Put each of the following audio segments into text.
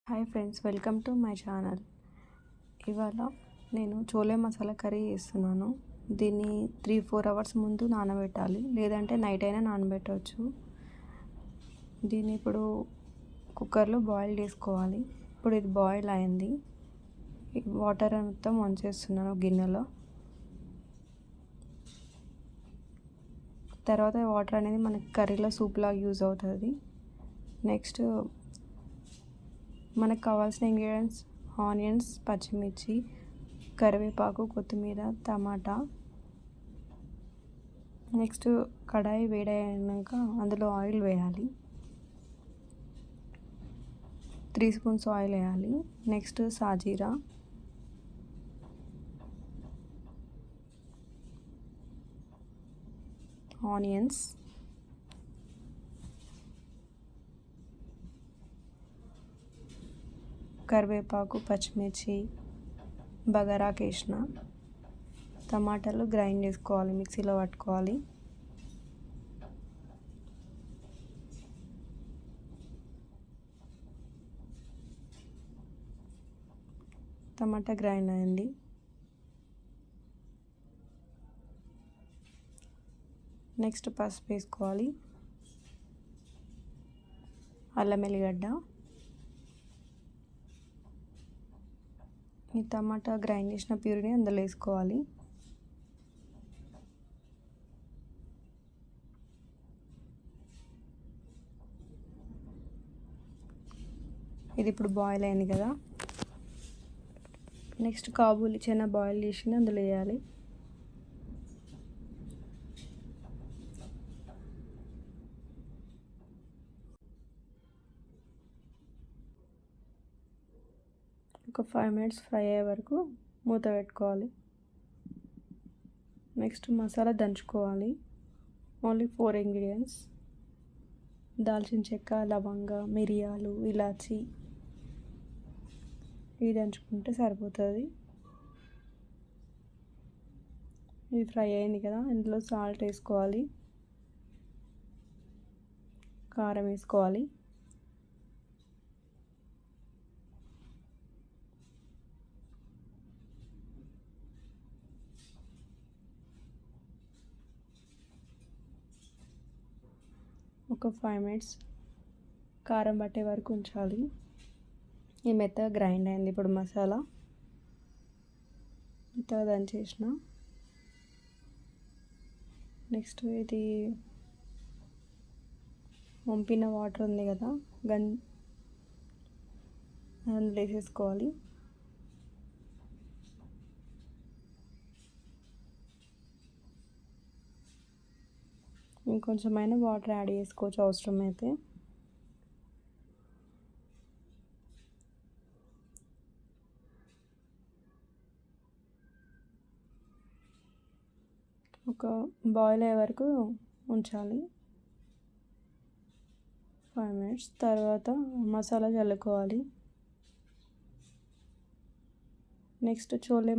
Hi friends, welcome to my channel. ఇవాళ నేను chole masala curry చేస్తున్నాను. దీన్ని 3-4 అవర్స్ ముందు నానబెట్టాలి, లేదంటే నైట్ అయినా నానబెట్టవచ్చు. దీన్ని ఇప్పుడు కుక్కర్లో బాయిల్ చేసుకోవాలి. ఇప్పుడు ఇది బాయిల్ అయింది. వాటర్ మొత్తం వంచేస్తున్నాను గిన్నెలో. తర్వాత వాటర్ అనేది మనకి కర్రీలో సూప్ లాగా యూజ్ అవుతుంది. నెక్స్ట్ మనకు కావాల్సిన ఇంగ్రీడియంట్స్: ఆనియన్స్, పచ్చిమిర్చి, కరివేపాకు, కొత్తిమీర, టమాటా. నెక్స్ట్ కడాయి వేడైనాక అందులో ఆయిల్ వేయాలి. 3 స్పూన్స్ ఆయిల్ వేయాలి. నెక్స్ట్ సాజీరా, ఆనియన్స్, కరివేపాకు, పచ్చిమిర్చి, బగారాకు వేసిన టమాటాలు గ్రైండ్ చేసుకోవాలి, మిక్సీలో పట్టుకోవాలి. టమాటా గ్రైండ్ అయింది. నెక్స్ట్ పసుపు వేసుకోవాలి, అల్లం ఎల్లిగడ్డ. ఈ టమాటా గ్రైండ్ చేసిన ప్యూరీని అందులో వేసుకోవాలి. ఇది ఇప్పుడు బాయిల్ అయింది కదా. నెక్స్ట్ కాబూలి చెనా బాయిల్ చేసి అందులో వేయాలి. ఒక 5 మినిట్స్ ఫ్రై అయ్యే వరకు మూత పెట్టుకోవాలి. నెక్స్ట్ మసాలా దంచుకోవాలి. ఓన్లీ 4 ఇంగ్రీడియంట్స్: దాల్చిన చెక్క, లవంగ, మిరియాలు, ఇలాచి. ఇవి దంచుకుంటే సరిపోతుంది. ఇది ఫ్రై అయింది కదా, ఇందులో సాల్ట్ వేసుకోవాలి, కారం వేసుకోవాలి. ఒక 5 మినిట్స్ కారం పట్టే వరకు ఉంచాలి. ఈ మెత్తగా గ్రైండ్ అయింది. ఇప్పుడు మసాలా మెత్తగా దంచేసిన. నెక్స్ట్ ఇది వంపిన వాటర్ ఉంది కదా, అందులో వేసేసుకోవాలి. ఇంకొంచెమైనా వాటర్ యాడ్ చేసుకోవచ్చు అవసరమైతే. ఒక బాయిల్ అయ్యే వరకు ఉంచాలి. 5 మినిట్స్ తర్వాత మసాలా చల్లుకోవాలి. నెక్స్ట్ చోలే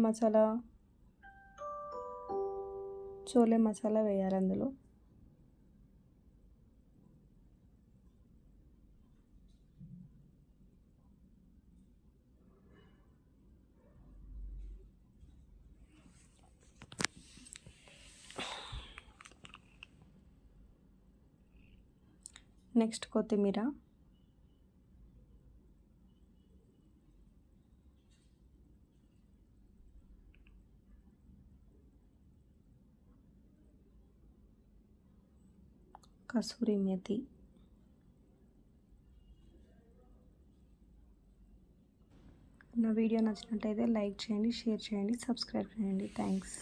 మసాలా వేయాలి అందులో. నెక్స్ట్ కొత్తిమీర, కసూరి మేతి. నా వీడియో నచ్చినట్టయితే లైక్ చేయండి, షేర్ చేయండి, సబ్స్క్రైబ్ చేయండి. థ్యాంక్స్.